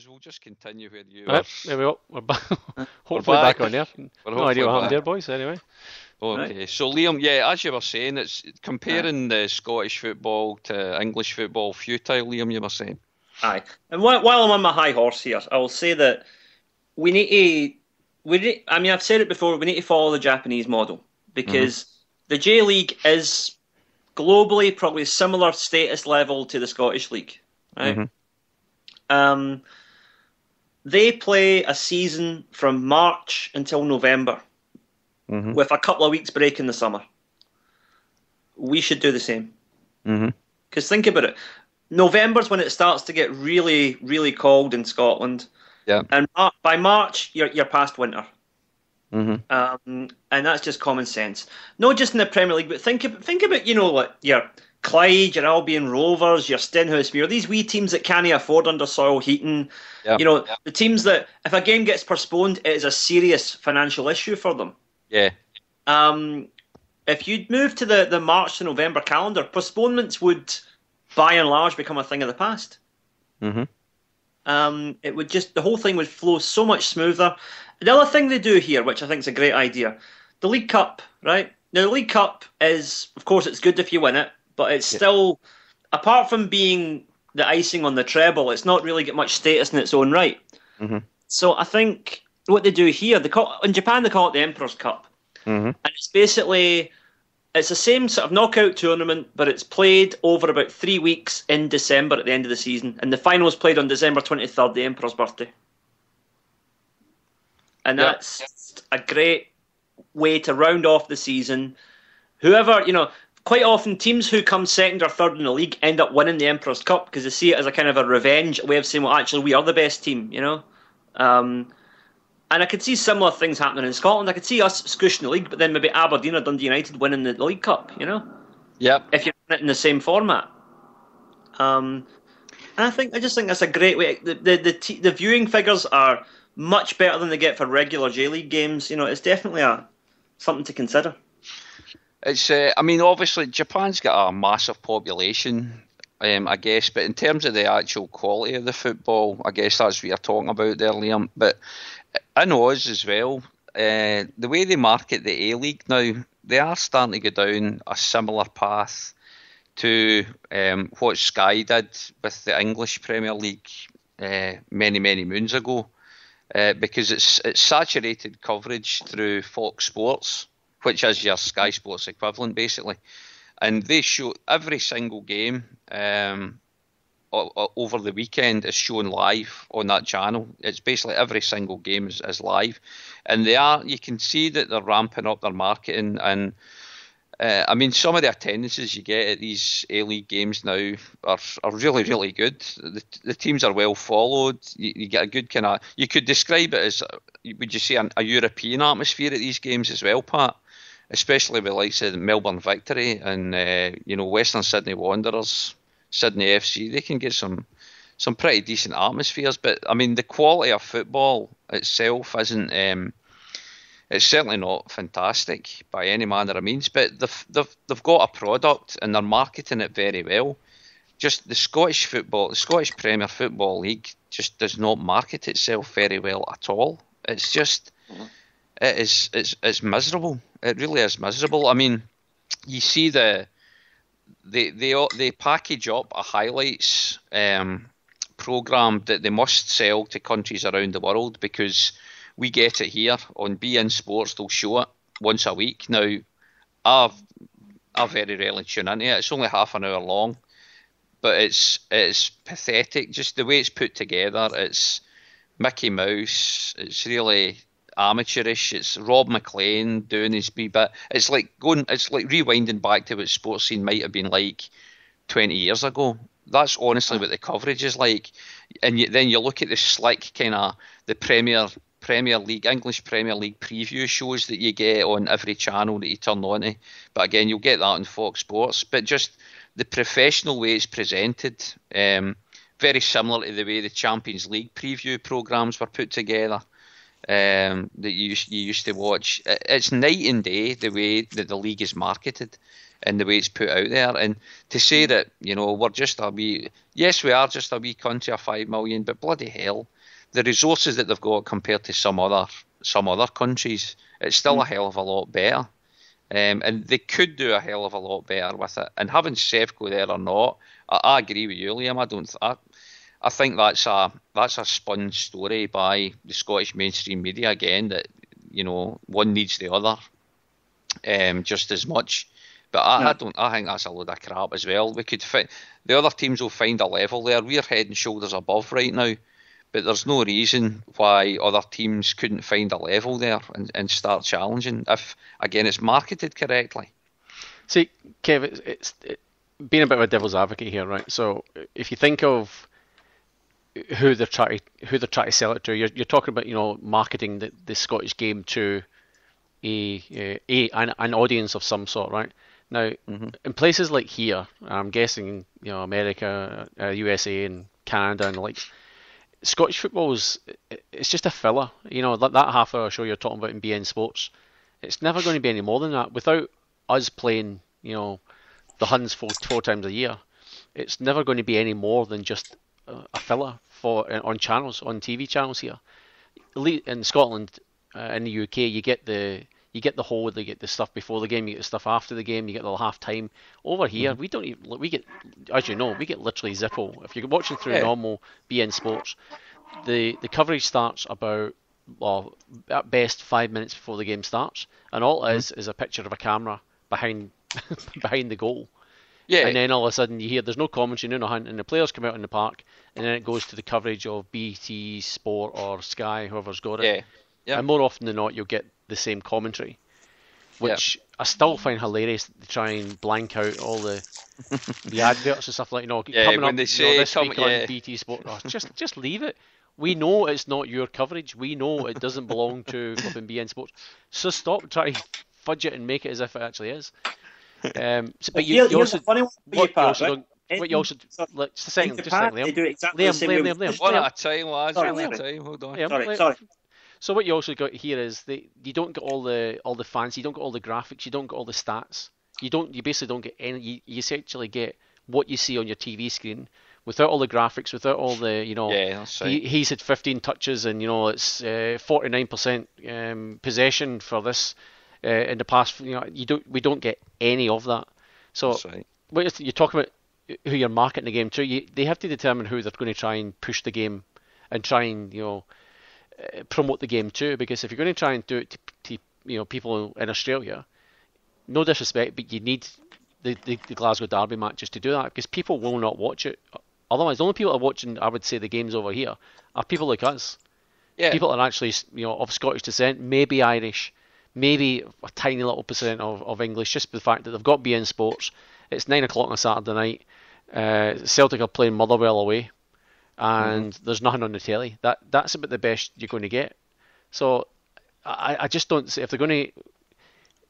We'll just continue where you Right, were. there we go. We're back. We're Hopefully back back. on there. We're No idea hopefully what happened back. there, boys. Anyway, Right. Okay, so Liam, yeah, as you were saying, it's comparing the Scottish football to English football futile, Liam, you were saying. Aye. And while I'm on my high horse here, I will say that I mean, I've said it before, we need to follow the Japanese model because the J League is globally probably a similar status level to the Scottish League, right? They play a season from March until November with a couple of weeks break in the summer. We should do the same. Because think about it. November's when it starts to get really, really cold in Scotland. Yeah. And by March, you're past winter. Mm-hmm. And that's just common sense. Not just in the Premier League, but think about like your Clyde, your Albion Rovers, your Stenhousemuir, these wee teams that can't afford under soil heating. Yeah. The teams that if a game gets postponed, it is a serious financial issue for them. Yeah. If you'd move to the March to November calendar, postponements would, by and large, become a thing of the past. It would the whole thing would flow so much smoother. The other thing they do here, which I think is a great idea, the League Cup, right? Now, the League Cup is, of course, it's good if you win it, but it's still, apart from being the icing on the treble, it's not really got much status in its own right. So I think what they do here, in Japan they call it the Emperor's Cup. And it's basically, it's the same sort of knockout tournament, but it's played over about 3 weeks in December at the end of the season. And the final is played on December 23rd, the Emperor's birthday. And that's a great way to round off the season. Whoever, quite often teams who come second or third in the league end up winning the Emperor's Cup because they see it as a kind of a revenge, a way of saying, well, actually, we are the best team, And I could see similar things happening in Scotland. I could see us squishing the league, but then maybe Aberdeen or Dundee United winning the League Cup, Yep. If you're in it in the same format. And I just think that's a great way. The viewing figures are much better than they get for regular J League games. It's definitely something to consider. It's, obviously Japan's got a massive population, I guess, but in terms of the actual quality of the football, I guess that's what you're talking about there, Liam. But in Oz as well, the way they market the A-League now, they are starting to go down a similar path to what Sky did with the English Premier League many, many moons ago, because it's saturated coverage through Fox Sports, which is your Sky Sports equivalent, basically. And they show every single game over the weekend is shown live on that channel. It's basically every single game is live. And you can see that they're ramping up their marketing. And some of the attendances you get at these A-League games now are really, really good. The teams are well followed. You get a good kind of, you could describe it as, would you say, a European atmosphere at these games as well, Pat? Especially with the likes of Melbourne Victory and Western Sydney Wanderers, Sydney FC. They can get some pretty decent atmospheres. But the quality of football itself isn't. It's certainly not fantastic by any manner of means. But they've got a product and they're marketing it very well. Just the Scottish Premier Football League just does not market itself very well at all. It's just. It's miserable. It really is miserable. You see they package up a highlights program that they must sell to countries around the world because we get it here on beIN Sports. They'll show it once a week. Now, I very rarely tune into it. It's only half an hour long, but it's pathetic. Just the way it's put together. It's Mickey Mouse. It's really amateurish. It's Rob McLean doing his wee bit. It's like rewinding back to what sports scene might have been like 20 years ago. That's honestly what the coverage is like. And then you look at the slick kind of the Premier League, English Premier League preview shows that you get on every channel that you turn on to. But again, you'll get that on Fox Sports. But just the professional way it's presented, very similar to the way the Champions League preview programs were put together. That you used to watch. It's night and day the way that the league is marketed. in the way it's put out there. And to say that, we're just a wee, yes, we are just a wee country of 5 million, but bloody hell, the resources that they've got compared to some other countries, it's still a hell of a lot better. And they could do a hell of a lot better with it. And having Sevco there or not, I agree with you, Liam. I think that's a spun story by the Scottish mainstream media again, that one needs the other just as much. But I think that's a load of crap as well. The other teams will find a level there. We're head and shoulders above right now, but there's no reason why other teams couldn't find a level there and start challenging if, again, it's marketed correctly. See, Kev, it's being a bit of a devil's advocate here, right? So if you think of who they're trying to sell it to, you're talking about marketing the Scottish game to an audience of some sort, right? Now, in places like here, I'm guessing America, USA, and Canada, and the like, Scottish football it's just a filler. That half-hour show you're talking about in BN Sports, it's never going to be any more than that. Without us playing, the Huns four times a year, it's never going to be any more than just a filler on TV channels here. In Scotland, in the UK, you get the stuff before the game, you get the stuff after the game, you get the half time. Over here, we don't even, we get, as you know, we get literally Zippo. If you're watching through normal BN Sports, the coverage starts about, at best 5 minutes before the game starts, and all it is a picture of a camera behind the goal. Yeah. And then all of a sudden you hear there's no commentary, no hunt, and the players come out in the park, and then it goes to the coverage of BT Sport or Sky, whoever's got it. Yeah. Yeah. And more often than not, you'll get the same commentary, which I still find hilarious to try and blank out all the adverts and stuff like coming up this week on BT Sport. Just leave it. We know it's not your coverage. We know it doesn't belong to flipping BN Sports. So stop trying to fudge it and make it as if it actually is. But you also, what you also, just a second, Liam. They do exactly the same way. Liam. One at a time, lads. One at a time. Hold on. Sorry. So what you also got here is you don't get all the fancy, you don't get all the graphics, you don't get all the stats. You basically don't get any. You essentially get what you see on your TV screen without all the graphics, without all the that's right. He's had 15 touches and it's 49% possession for this in the past. We don't get any of that. So right. You're talking about who you're marketing the game to. They have to determine who they're going to try and push the game and try and promote the game too, because if you're going to try and do it to people in Australia, no disrespect, but you need the Glasgow Derby matches to do that, because people will not watch it. Otherwise, the only people that are watching, I would say, the games over here are people like us. Yeah. People that are actually of Scottish descent, maybe Irish, maybe a tiny little percent of English, just the fact that they've got BN Sports. It's 9 o'clock on a Saturday night. Celtic are playing Motherwell away. And there's nothing on the telly. That's about the best you're going to get. So I just don't see if they're going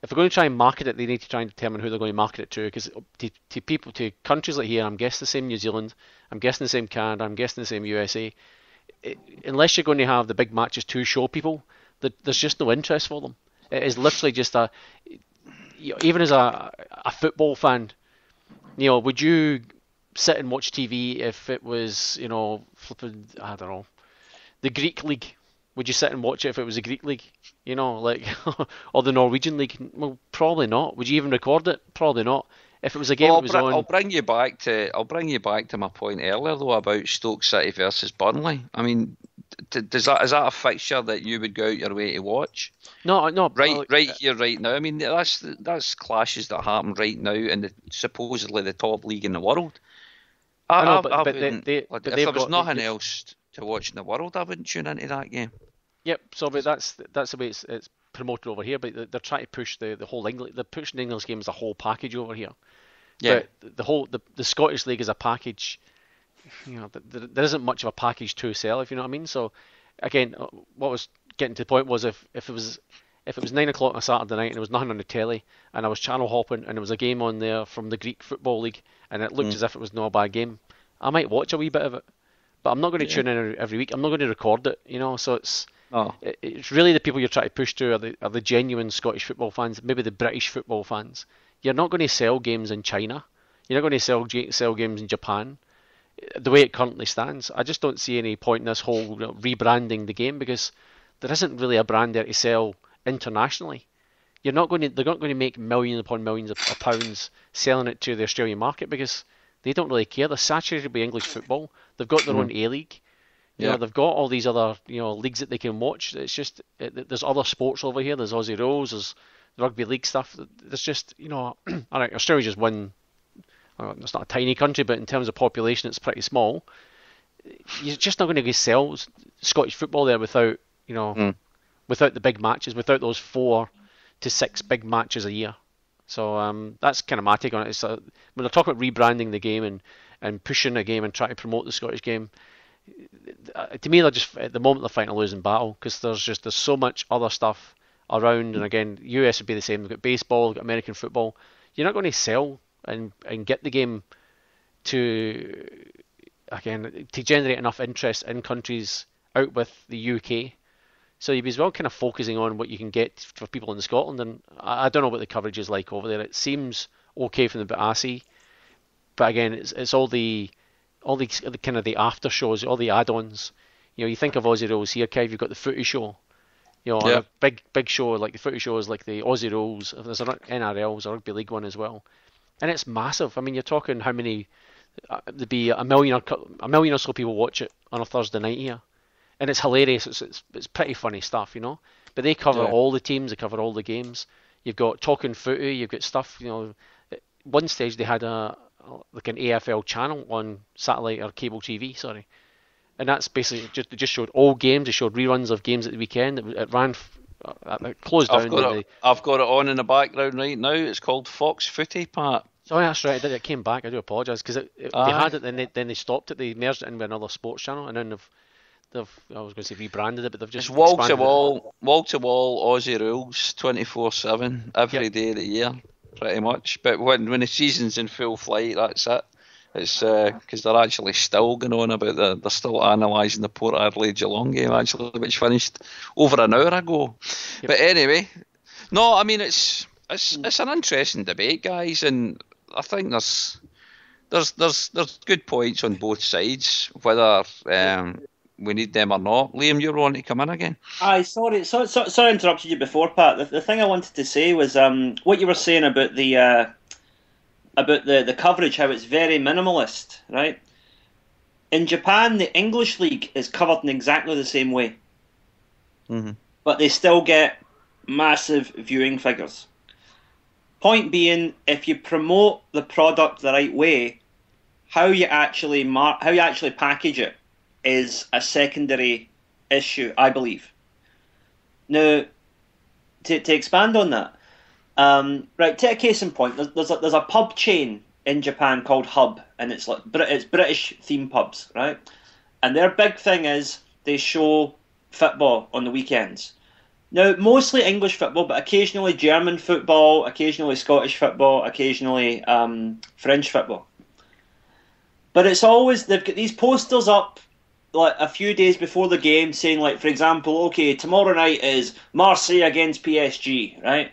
to try and market it, they need to try and determine who they're going to market it to. Because to countries like here, I'm guessing the same New Zealand, I'm guessing the same Canada, I'm guessing the same USA. Unless you're going to have the big matches to show people, there's just no interest for them. It is literally just even as a football fan, would you sit and watch TV if it was, flipping, I don't know, the Greek League? Would you sit and watch it if it was the Greek League? Or the Norwegian League? Well, probably not. Would you even record it? Probably not. If it was a game that was on... I'll bring you back to my point earlier, though, about Stoke City versus Burnley. I mean, is that a fixture that you would go out your way to watch? No. Right here, right now. I mean, that's clashes that happen right now in supposedly the top league in the world. If there was nothing else to watch in the world, I wouldn't tune into that game. Yep. So, but that's the way it's promoted over here. But they're trying to push the whole English. They're pushing the English game as a whole package over here. Yeah. But the Scottish League is a package. There isn't much of a package to sell, if you know what I mean. So, again, what was getting to the point was if it was 9 o'clock on a Saturday night and there was nothing on the telly, and I was channel hopping and there was a game on there from the Greek Football League, and it looked as if it was not a bad game, I might watch a wee bit of it. But I'm not going to tune in every week. I'm not going to record it, So it's really the people you're trying to push to are the genuine Scottish football fans, maybe the British football fans. You're not going to sell games in China. You're not going to sell games in Japan. The way it currently stands, I just don't see any point in this whole rebranding the game, because there isn't really a brand there to sell internationally. They're not going to make millions upon millions of pounds selling it to the Australian market, because they don't really care. They're saturated by English football. They've got their own A-League. They've got all these other leagues that they can watch. It's just there's other sports over here. There's Aussie Rules. There's rugby league stuff. There's just all right. Australia just won. It's not a tiny country, but in terms of population, it's pretty small. You're just not going to sell Scottish football there without without the big matches, without those 4 to 6 big matches a year. So that's kind of my take on it. When they're talking about rebranding the game and pushing a game and trying to promote the Scottish game, to me, they're just at the moment they're fighting a losing battle, because there's so much other stuff around. And again, US would be the same. They've got baseball, they've got American football. You're not going to sell and get the game to generate enough interest in countries out with the UK. So you'd be as well kind of focusing on what you can get for people in Scotland. And I don't know what the coverage is like over there. It seems okay from the bit I see, but again, it's all the kind of the after shows, all the add-ons. You think of Aussie Rules here, Kev. You've got the footy show. A big show like the footy show is like the Aussie Rules. There's an NRL, there's a rugby league one as well, and it's massive. I mean, you're talking how many? There'd be a million or so people watch it on a Thursday night here, and it's hilarious. It's pretty funny stuff, But they cover all the teams, they cover all the games. You've got talking footy, you've got stuff. At one stage they had like an AFL channel on satellite or cable TV, sorry. And that's basically just showed all games. It showed reruns of games at the weekend. It ran, it closed down. I've got it on in the background right now. It's called Fox Footy, Pat. Sorry, that's right. It came back. I do apologise, because they had it, then they stopped it. They merged it in with another sports channel, and then they've I was going to say rebranded it, but they've just wall to wall Aussie Rules 24/7 every day of the year, pretty much. But when the season's in full flight, that's it. It's because they're actually still going on about they're still analysing the Port Adelaide Geelong game, actually, which finished over an hour ago. Yep. But anyway, no, I mean it's an interesting debate, guys, and I think there's good points on both sides, whether we need them or not. Liam, you're on to come in again. Sorry I interrupted you before, Pat. The thing I wanted to say was what you were saying about the coverage, how it's very minimalist, right? In Japan, the English league is covered in exactly the same way, but they still get massive viewing figures. Point being, if you promote the product the right way, how you actually package it is a secondary issue, I believe. Now, to expand on that, right, take a case in point. There's a pub chain in Japan called Hub, and it's British theme pubs, right? And their big thing is they show football on the weekends. Now, mostly English football, but occasionally German football, occasionally Scottish football, occasionally French football. But it's always, they've got these posters up like a few days before the game saying, like, for example, okay, tomorrow night is Marseille against PSG, right?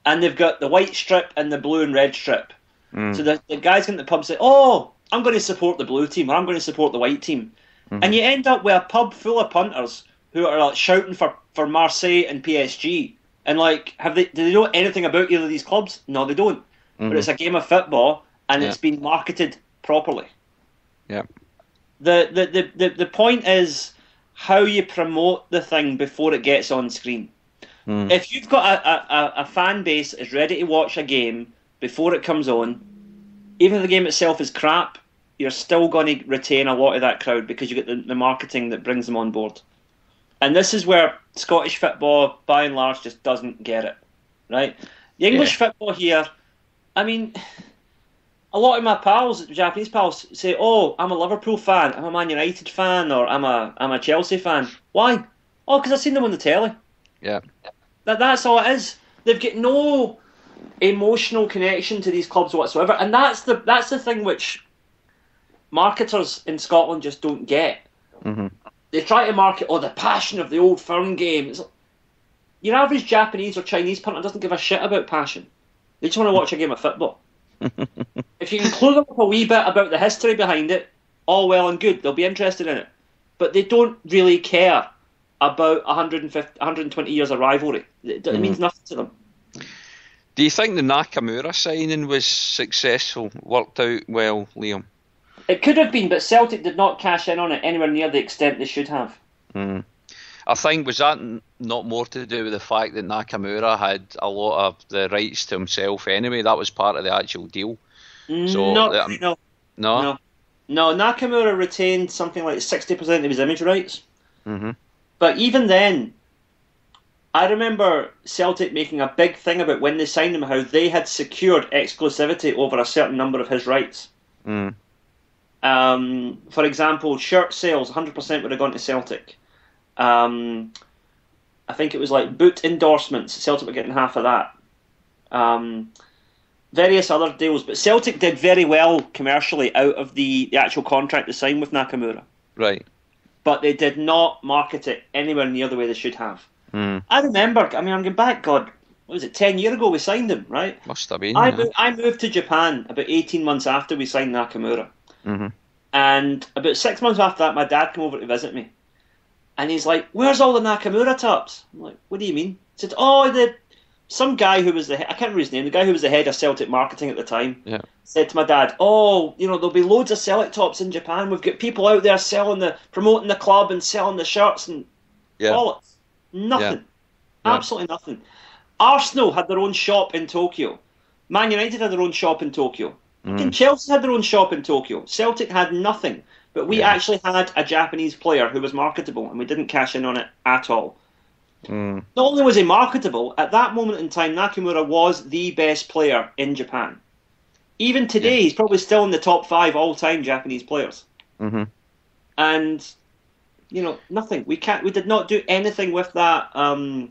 And they've got the white strip and the blue and red strip. So the guys get in the pub say, oh, I'm going to support the blue team, or I'm going to support the white team. And you end up with a pub full of punters who are like shouting for Marseille and PSG. And like, do they know anything about either of these clubs? No, they don't. But it's a game of football, and it's been marketed properly. Yeah. The point is how you promote the thing before it gets on screen. If you've got a fan base that is ready to watch a game before it comes on, even if the game itself is crap, you're still going to retain a lot of that crowd because you get the marketing that brings them on board. And this is where Scottish football, by and large, just doesn't get it, right? The English football here, I mean, a lot of my pals, Japanese pals, say, "Oh, I'm a Liverpool fan, I'm a Man United fan, or I'm a Chelsea fan." Why? Oh, because I've seen them on the telly. Yeah. That's all it is. They've got no emotional connection to these clubs whatsoever, and that's the thing which marketers in Scotland just don't get. They try to market, the passion of the Old Firm game. Your average Japanese or Chinese punter doesn't give a shit about passion. They just want to watch a game of football. If you can clue them up a wee bit about the history behind it, all well and good. They'll be interested in it. But they don't really care about 120 years of rivalry. It means nothing to them. Do you think the Nakamura signing was successful, worked out well, Liam? It could have been, but Celtic did not cash in on it anywhere near the extent they should have. I think, was that not more to do with the fact that Nakamura had a lot of the rights to himself anyway? That was part of the actual deal. So No. Nakamura retained something like 60% of his image rights. Mm-hmm. But even then, I remember Celtic making a big thing about when they signed him, how they had secured exclusivity over a certain number of his rights. Mm. For example, shirt sales, 100% would have gone to Celtic. I think it was like boot endorsements, Celtic were getting half of that. Various other deals, but Celtic did very well commercially out of the actual contract they signed with Nakamura. Right. But they did not market it anywhere near the way they should have. Mm. I remember, I'm going back, what was it, 10 years ago we signed him, right? Must have been. I moved to Japan about 18 months after we signed Nakamura. Mm-hmm. And about 6 months after that, my dad came over to visit me. And he's like, "Where's all the Nakamura tops?" I'm like, "What do you mean?" He said, some guy who was I can't remember his name, the guy who was the head of Celtic marketing at the time, said to my dad, there'll be loads of Celtic tops in Japan. We've got people out there promoting the club and selling the shirts and bollocks. Nothing. Yeah. Absolutely nothing. Arsenal had their own shop in Tokyo. Man United had their own shop in Tokyo. And Chelsea had their own shop in Tokyo. Celtic had nothing. But we actually had a Japanese player who was marketable, and we didn't cash in on it at all. Not only was he marketable, at that moment in time, Nakamura was the best player in Japan. Even today, he's probably still in the top 5 all-time Japanese players. Mm-hmm. And, nothing. We did not do anything with that.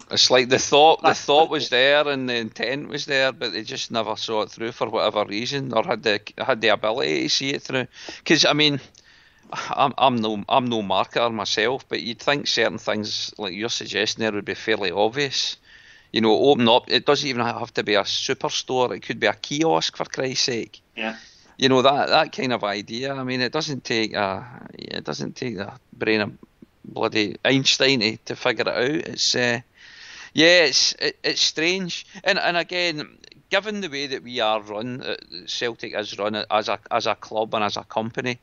It's like the thought was there and the intent was there, but they just never saw it through for whatever reason, or had the ability to see it through. Because I'm no marketer myself, but you'd think certain things like you're suggesting there would be fairly obvious. Open up. It doesn't even have to be a superstore. It could be a kiosk, for Christ's sake. Yeah. That kind of idea. I mean, it doesn't take a brain of bloody Einstein to figure it out. It's strange. And again, given the way that we are run, Celtic is run as a club and as a company.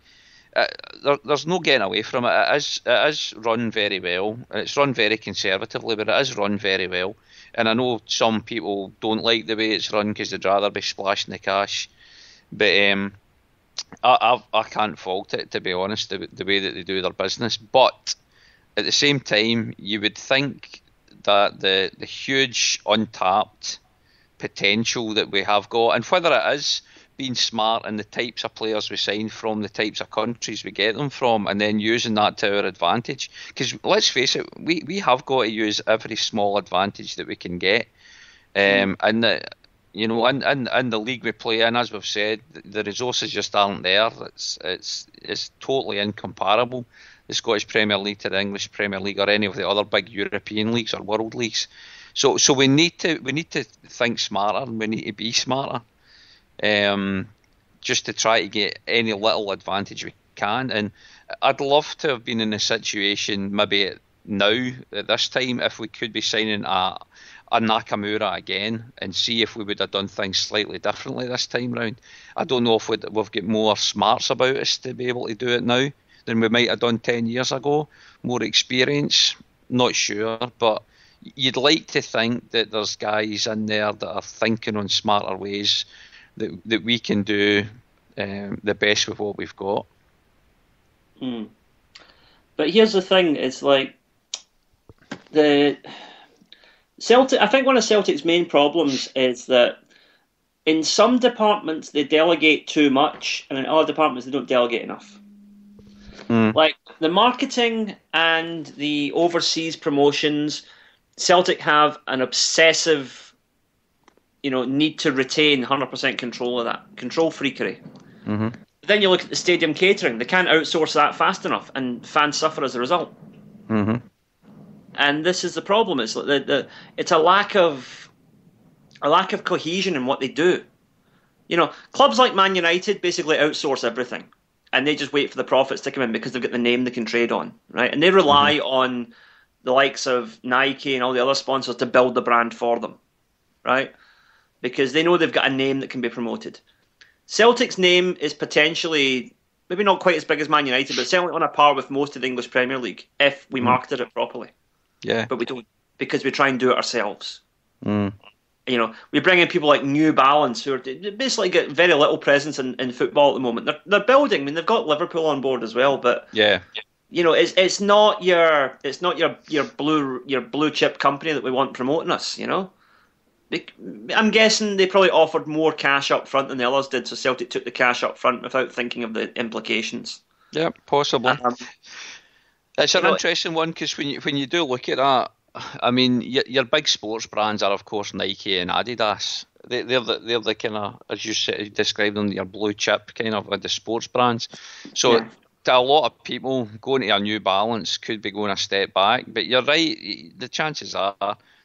There's no getting away from it. It is run very well. It's run very conservatively, but it is run very well. And I know some people don't like the way it's run because they'd rather be splashing the cash. But I can't fault it, to be honest, the way that they do their business. But at the same time, you would think that the huge untapped potential that we have got, and whether it is being smart and the types of players we sign from, the types of countries we get them from, and then using that to our advantage. Because let's face it, we have got to use every small advantage that we can get. And the league we play in, as we've said, the resources just aren't there. It's totally incomparable, the Scottish Premier League to the English Premier League or any of the other big European leagues or world leagues. So we need to think smarter, and we need to be smarter. Just to try to get any little advantage we can. And I'd love to have been in a situation maybe now at this time if we could be signing a Nakamura again and see if we would have done things slightly differently this time round. I don't know if we've got more smarts about us to be able to do it now than we might have done 10 years ago. More experience, not sure, but you'd like to think that there's guys in there that are thinking on smarter ways that we can do the best with what we've got. But here's the thing: it's like the Celtic. I think one of Celtic's main problems is that in some departments they delegate too much, and in other departments they don't delegate enough. Like the marketing and the overseas promotions, Celtic have an obsessive need to retain 100% control of that. Control freakery. Mm-hmm. Then you look at the stadium catering. They can't outsource that fast enough, and fans suffer as a result. Mm-hmm. And this is the problem. It's a lack of a lack of cohesion in what they do. You know, clubs like Man United basically outsource everything, and they just wait for the profits to come in because they've got the name they can trade on, right? And they rely on the likes of Nike and all the other sponsors to build the brand for them, right? Because they know they've got a name that can be promoted. Celtic's name is potentially maybe not quite as big as Man United, but certainly on a par with most of the English Premier League if we marketed it properly. Yeah. But we don't, because we try and do it ourselves. Mm. You know, we bring in people like New Balance, who are basically get very little presence in football at the moment. They're building. I mean, they've got Liverpool on board as well, but yeah, you know, it's not your blue chip company that we want promoting us. You know, I'm guessing they probably offered more cash up front than the others did, so Celtic took the cash up front without thinking of the implications. Yeah, possibly. It's an interesting one because when you do look at that, I mean, your big sports brands are, of course, Nike and Adidas. They're the kind of, as you said, described them, your blue chip kind of the sports brands. So to a lot of people, going to a New Balance could be going a step back. But you're right, the chances are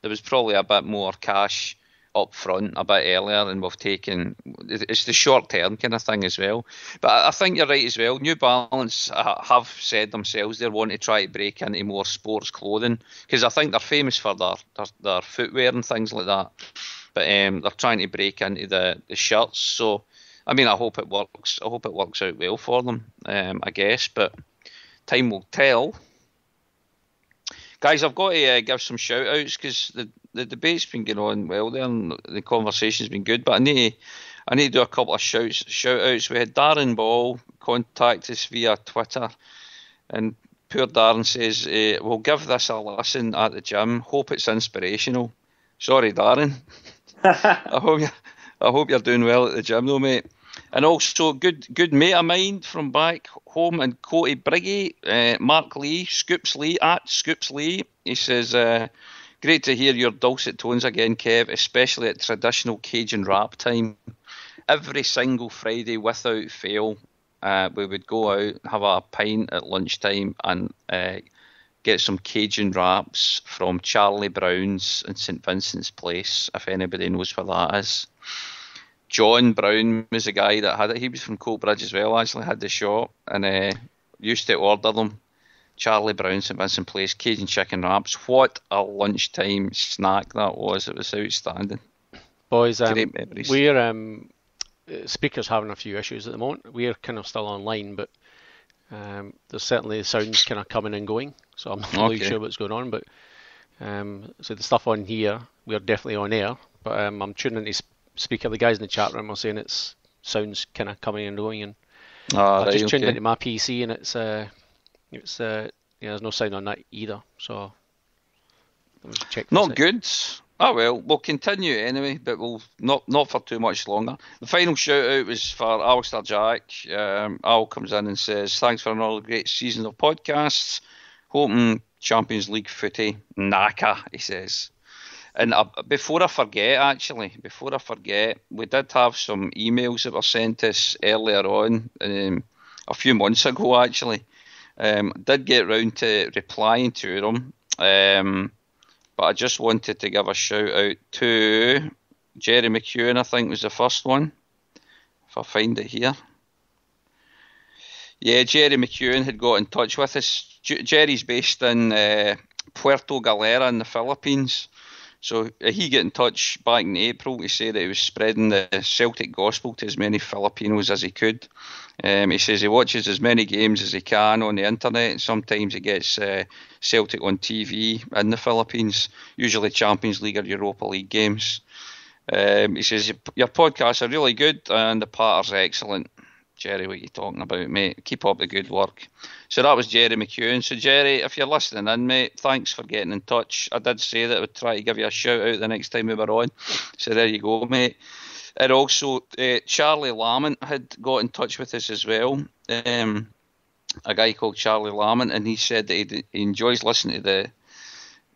there was probably a bit more cash up front a bit earlier, and we've taken, it's the short term kind of thing as well. But I think you're right as well. New Balance have said themselves they want to try to break into more sports clothing, because I think they're famous for their footwear and things like that. But they're trying to break into the shirts. So I mean, I hope it works. I hope it works out well for them. I guess, but time will tell. Guys, I've got to give some shout outs because the debate's been going on well there and the conversation's been good, but I need to do a couple of shout outs. We had Darren Ball contact us via Twitter, and poor Darren says, we'll give this a listen at the gym. Hope it's inspirational. Sorry, Darren. I hope you're doing well at the gym though, mate. And also, good mate of mine from back home in Coty Briggy, Mark Lee, Scoops Lee. He says, great to hear your dulcet tones again, Kev, especially at traditional Cajun rap time. Every single Friday, without fail, we would go out, have a pint at lunchtime and get some Cajun wraps from Charlie Brown's in St Vincent's Place, if anybody knows where that is. John Brown was the guy that had it. He was from Coatbridge as well, actually, had the shop, and used to order them. Charlie Brown, St Vincent Place, Cajun chicken wraps. What a lunchtime snack that was. It was outstanding. Boys, great memories. We're speakers having a few issues at the moment. We're kind of still online, but there's certainly sounds kind of coming and going, so I'm not really sure what's going on. But so the stuff on here, we're definitely on air, but I'm tuning into speaker. The guys in the chat room are saying it's sounds kind of coming and going, and I just tuned into my PC and it's there's no sound on that either. So check. Not good. Oh well, we'll continue anyway, but we'll not for too much longer. The final shout out was for Alistair Jack. Al comes in and says, thanks for another great season of podcasts. Hoping Champions League footy. Naka, he says. And before I forget, we did have some emails that were sent us earlier on, a few months ago actually. Did get round to replying to them, but I just wanted to give a shout out to Jerry McEwen, I think was the first one, if I find it here. Yeah, Jerry McEwen had got in touch with us. Jerry's based in Puerto Galera in the Philippines. So he got in touch back in April to say that he was spreading the Celtic gospel to as many Filipinos as he could. He says he watches as many games as he can on the internet. Sometimes he gets Celtic on TV in the Philippines, usually Champions League or Europa League games. He says, your podcasts are really good and the patter's excellent. Jerry, what are you talking about, mate? Keep up the good work. So that was Jerry McEwen. So Jerry, if you're listening in, mate, thanks for getting in touch. I did say that I would try to give you a shout out the next time we were on. So there you go, mate. And also, Charlie Lamont had got in touch with us as well. A guy called Charlie Lamont, and he said that he enjoys listening to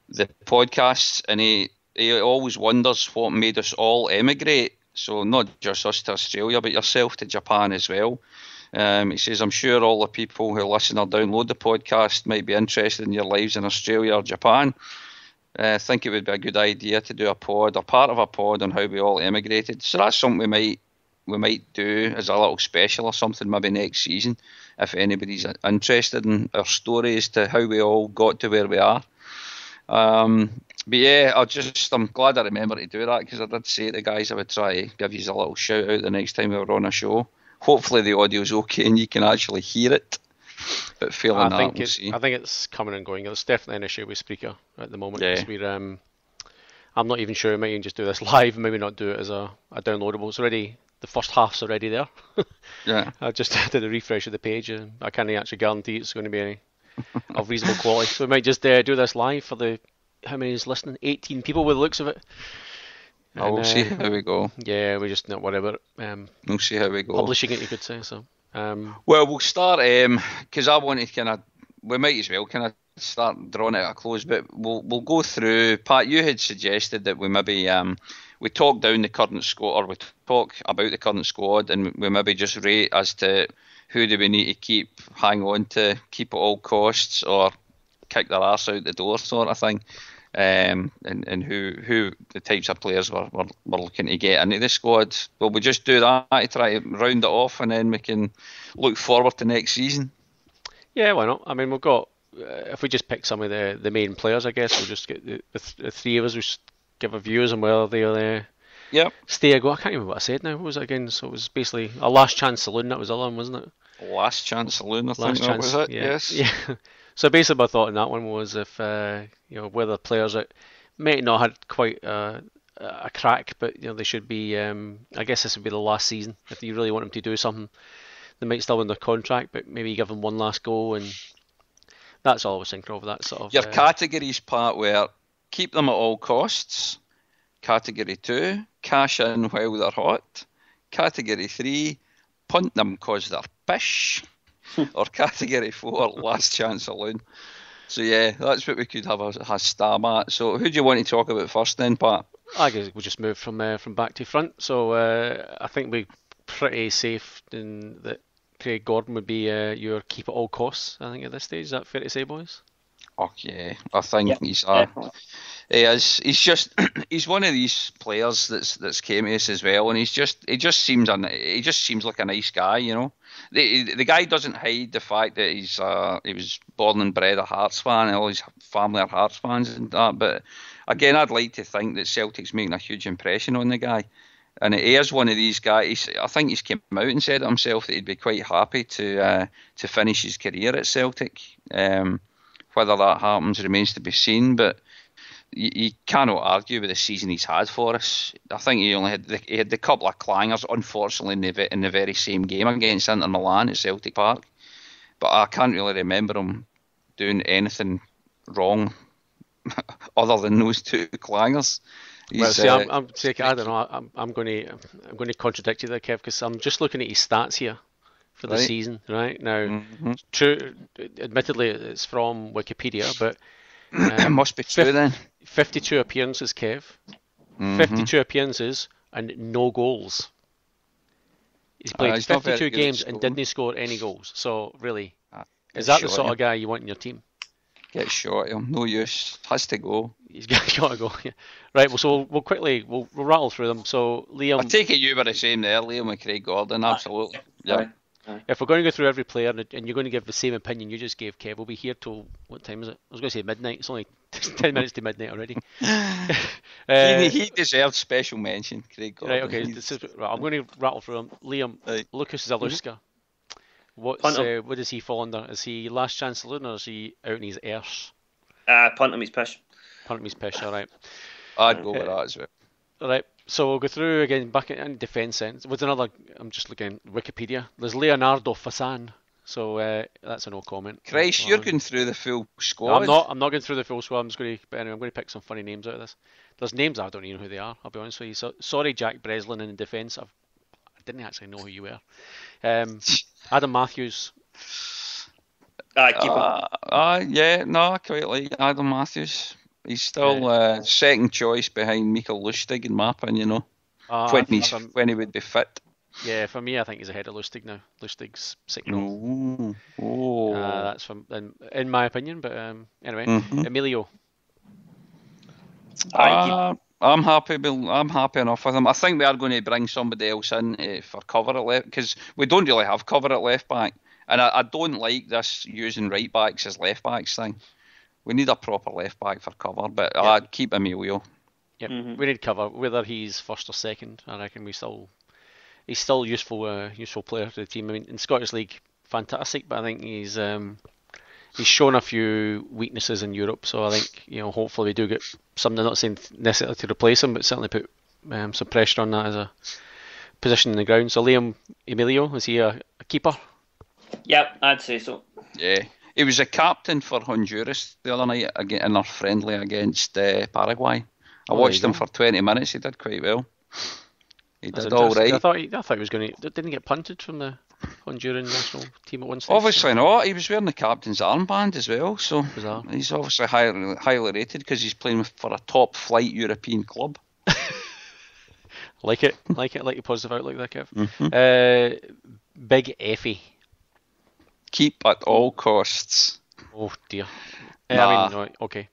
the podcasts, and he always wonders what made us all emigrate. So not just us to Australia, but yourself to Japan as well. He says, I'm sure all the people who listen or download the podcast might be interested in your lives in Australia or Japan. I think it would be a good idea to do a pod or part of a pod on how we all emigrated. So that's something we might do as a little special or something maybe next season if anybody's interested in our story as to how we all got to where we are. But yeah, I'm glad I remember to do that because I did say to the guys I would try to give you a little shout out the next time we were on a show. Hopefully the audio's okay and you can actually hear it. But failing that, we'll see. I think it's coming and going. There's definitely an issue with Spreaker at the moment. Yeah. We're, I'm not even sure. We might even just do this live, maybe not do it as a downloadable. It's already, the first half's already there. Yeah. I just did a refresh of the page and I can't actually guarantee it's going to be of reasonable quality. So we might just do this live for the, how many is listening? 18 people with the looks of it. We'll see how we go. Yeah, we just not worry about it. We'll see how we go. Publishing it, you could say. So. Well, we'll start because I want to we might as well kind of start drawing it at a close, but we'll go through. Pat, you had suggested that we maybe we talk down the current squad, or we talk about the current squad, and we maybe just rate as to who do we need to keep, hang on to, keep at all costs, or kick their arse out the door, sort of thing. And who the types of players we're looking to get into the squad. Will we just do that to try to round it off, and then we can look forward to next season? Yeah, why not? I mean, we've got, if we just pick some of the main players, I guess we'll just get the three of us, we'll just give our views on whether they'll stay or go. I can't remember what I said now. What was it again? So it was basically a last chance saloon, that was the other one, wasn't it? Last chance saloon, I think that was it, yeah. Yes. Yeah. So basically my thought on that one was if, whether players that might not have had quite a crack, but they should be, I guess this would be the last season. If you really want them to do something, they might still win their contract, but maybe give them one last go, and that's all I was thinking of, that sort of... Your categories, Pat, were keep them at all costs. Category 2, cash in while they're hot. Category 3, punt them because they're pish. Or category 4, last chance saloon. So yeah, that's what we could have a stab at. So who do you want to talk about first then, Pat? I guess we'll just move from back to front. So I think we're pretty safe in that Craig Gordon would be your keep at all costs, I think, at this stage. Is that fair to say, boys? Oh yeah, I think he's he's one of these players that's came to us as well, and he just seems like a nice guy, The guy doesn't hide the fact that he was born and bred a Hearts fan, and all his family are Hearts fans and that. But again, I'd like to think that Celtic's making a huge impression on the guy, and he is one of these guys. I think he's came out and said it himself that he'd be quite happy to finish his career at Celtic. Whether that happens remains to be seen, but you cannot argue with the season he's had for us. I think he had the couple of clangers, unfortunately, in the very same game against Inter Milan at Celtic Park. But I can't really remember him doing anything wrong other than those two clangers. Well, see, I don't know. I'm going to contradict you there, Kev, because I'm just looking at his stats here for the season. Right now, true. Admittedly, it's from Wikipedia, but. It must be true then. 52 appearances, Kev. 52 appearances and no goals. He's played 52 games and didn't score any goals. So, really, is that the sort of guy you want in your team? Get shot him. No use. Has to go. He's got to go. Yeah. Right, well, so we'll quickly rattle through them. So, Liam... I take it you were the same there, Liam and Craig Gordon. Absolutely. Yeah. If we're going to go through every player and you're going to give the same opinion you just gave, Kev, we'll be here till, what time is it? I was going to say midnight. It's only 10 minutes to midnight already. He deserves special mention, Craig Gordon. Right, okay. I'm going to rattle through them. Liam, Lucas Zaluska. What does he fall under? Is he last chance saloon or is he out in his arse? Punt him his pish. Punt him his pish, all right. I'd go with that as well. All right. So we'll go through again back in defence ends. With another, I'm just looking at Wikipedia. There's Leonardo Fassan. So that's a no comment. Christ, you're going through the full squad. I'm not going through the full squad. I'm going to pick some funny names out of this. There's names I don't even know who they are. I'll be honest with you. So sorry, Jack Breslin in defence. I didn't actually know who you were. Adam Matthews. Keep him. I quite like Adam Matthews. He's still second choice behind Mikael Lustig in my opinion, when he would be fit. Yeah, for me, I think he's ahead of Lustig now. Lustig's signal. Oh. That's in my opinion, but anyway, Emilio. I'm happy. I'm happy enough with him. I think we are going to bring somebody else in for cover at left because we don't really have cover at left back, and I don't like this using right backs as left backs thing. We need a proper left back for cover, but I'd keep Emilio. Yep, we need cover. Whether he's first or second, I reckon he's still useful player to the team. I mean, in Scottish League, fantastic, but I think he's shown a few weaknesses in Europe. So I think hopefully we do get something. Not saying necessarily to replace him, but certainly put some pressure on that as a position in the ground. So Liam Emilio, is he a keeper? Yep, I'd say so. Yeah. He was a captain for Honduras the other night in our friendly against Paraguay. I watched him for 20 minutes. He did quite well. He did all right. I thought he was going to. Didn't he get punted from the Honduran national team at one stage? Obviously not. He was wearing the captain's armband as well. So bizarre. He's obviously highly rated because he's playing for a top flight European club. Like your positive outlook there, Kev. Mm-hmm. Big Effie. Keep at all costs. Oh dear. Nah. I mean, right, okay.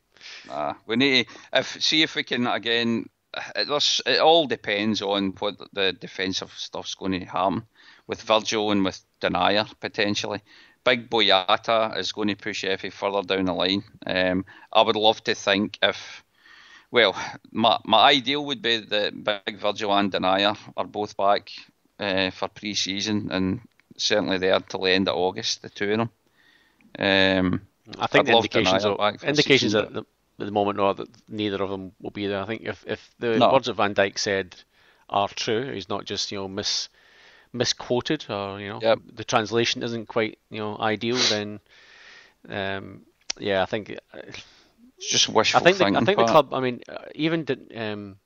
We need to see if we can again. It all depends on what the defensive stuff's going to happen with Virgil and with Denier potentially. Big Boyata is going to push Effie further down the line. I would love to think my ideal would be that Big Virgil and Denier are both back for pre-season and certainly there till the end of August, the two of them. I think the indications at the moment are that neither of them will be there. I think if the words that Van Dijk said are true, he's not just misquoted or the translation isn't quite ideal, then I think it's just wishful thinking. I think the club. I mean, even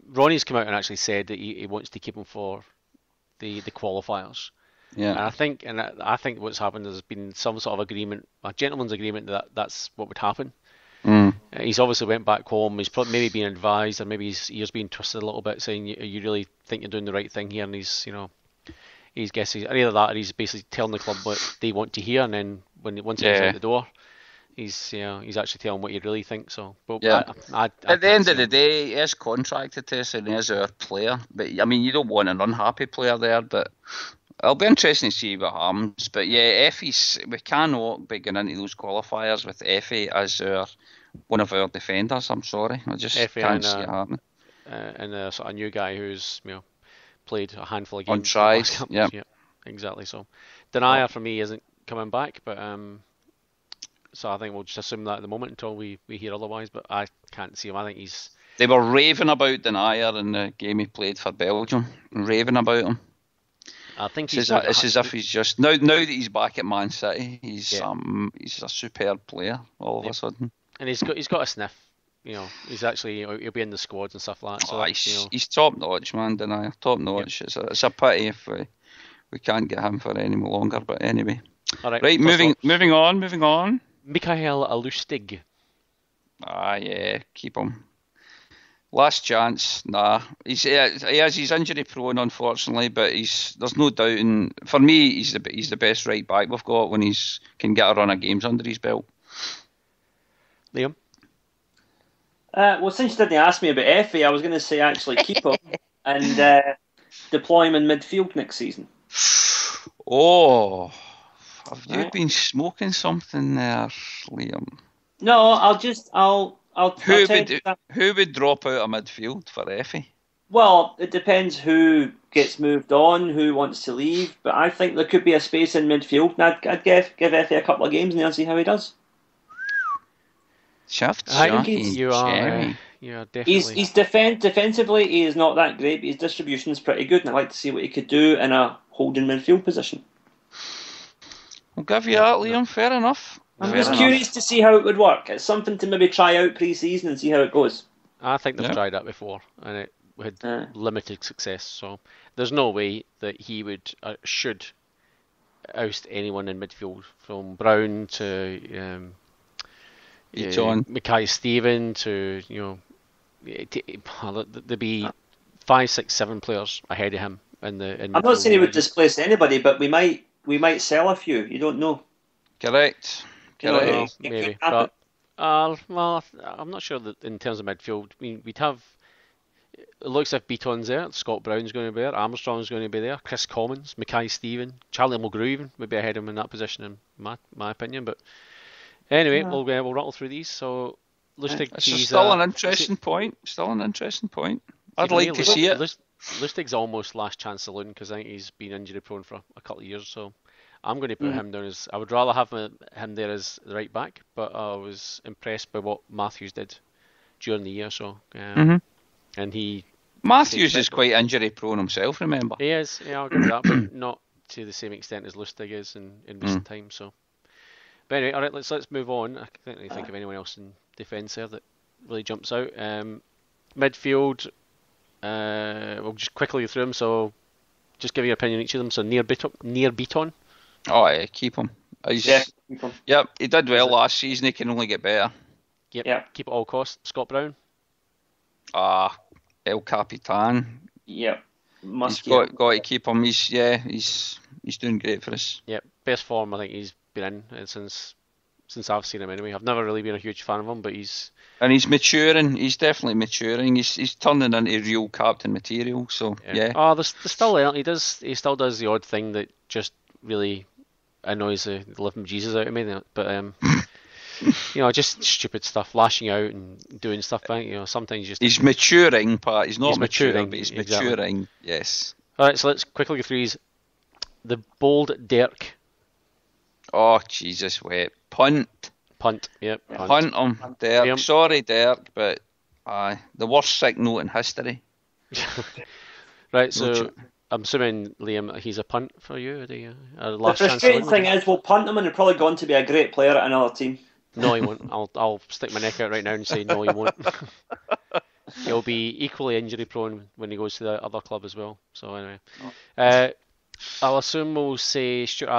Ronnie's come out and actually said that he wants to keep him for the qualifiers. Yeah, and I think what's happened has been some sort of agreement, a gentleman's agreement that that's what would happen. He's obviously went back home. He's probably maybe been advised, or maybe his ears been twisted a little bit, saying, "You really think you're doing the right thing here?" And he's guessing either that, or he's basically telling the club what they want to hear, and then once he's out the door, he's actually telling what you really think. So, but at the end of the day, he is contracted to us and he is our player. But I mean, you don't want an unhappy player there, but. It'll be interesting to see what happens, but we cannot be going into those qualifiers with Effie as one of our defenders. I'm sorry, I just can't see it happening. And a sort of new guy who's played a handful of games. Untried, yeah, exactly. So Denier for me isn't coming back, but so I think we'll just assume that at the moment until we hear otherwise. But I can't see him. I think They were raving about Denier in the game he played for Belgium, raving about him. I think it's as if he's just now that he's back at Man City, he's a superb player all of a sudden. And he's got a sniff. He's actually he'll be in the squads and stuff like that. So he's top notch, man. Denier, top notch. Yeah. It's a pity if we can't get him for any longer. But anyway, all right. Moving on. Mikael Lustig. Keep him. Last chance, nah. He's injury prone, unfortunately, but there's no doubt. For me, he's the best right back we've got when he's can get a run of games under his belt. Liam. Well, since you didn't ask me about Effie, I was going to say actually keep him and deploy him in midfield next season. Oh, have you been smoking something there, Liam? No, Who would drop out of midfield for Effie? Well, it depends who gets moved on, who wants to leave, but I think there could be a space in midfield, and I'd give Effie a couple of games and then see how he does. You are definitely. He's defensively, he is not that great, but his distribution is pretty good, and I'd like to see what he could do in a holding midfield position. I'll give you that, Liam. Fair enough. I'm just curious to see how it would work. It's something to maybe try out pre-season and see how it goes. I think they've tried that before, and it had limited success. So there's no way that he should oust anyone in midfield, from Brown to Mackay Steven to there'd be 5, 6, 7 players ahead of him in I'm not saying he would displace anybody, but we might sell a few. You don't know. Correct. Maybe, but Well, I'm not sure that in terms of midfield. I mean, we'd have. It looks like Beaton's there. Scott Brown's going to be there. Armstrong's going to be there. Chris Commons, Mackay Steven, Charlie Mulgrew even would be ahead of him in that position, in my opinion. But anyway, we'll rattle through these. So Lustig, it's still an interesting point. Still an interesting point. I'd like to see it. Lustig's almost last chance saloon because I think he's been injury prone for a couple of years. So I'm going to put him down as. I would rather have him there as the right back, but I was impressed by what Matthews did during the year. So and Matthews is quite injury prone himself. Remember, he is. Yeah, I'll give that, but not to the same extent as Lustig is in recent times. So, but anyway, all right, let's move on. I can't really think of anyone else in defence there that really jumps out. Midfield, we'll just quickly go through them. So, just give your opinion on each of them. So, near Beaton. Oh, yeah, keep him. Keep him. Yep, he did well last season. He can only get better. Yep. Keep it all costs. Scott Brown. El Capitan. Yep. Got to keep him. He's doing great for us. Yep. Best form I think he's been in since I've seen him anyway. I've never really been a huge fan of him, but he's maturing. He's definitely maturing. He's turning into real captain material. So yeah. Oh, there's still there. He still does the odd thing that just really annoys the living Jesus out of me. But just stupid stuff, lashing out and doing stuff. Sometimes he's maturing, Pat. He's not maturing, but he's maturing. Yes. All right, so let's quickly go through these. The bold Dirk. Oh Jesus, wait. Punt. Yep. Punt him, Dirk. Liam. Sorry, Dirk, but the worst sick note in history. Right, so I'm assuming, Liam, he's a punt for you. The frustrating thing is, we'll punt him and he'll probably go on to be a great player at another team. No, he won't. I'll stick my neck out right now and say no, he won't. He'll be equally injury prone when he goes to the other club as well. So anyway, I'll assume we'll say Stuart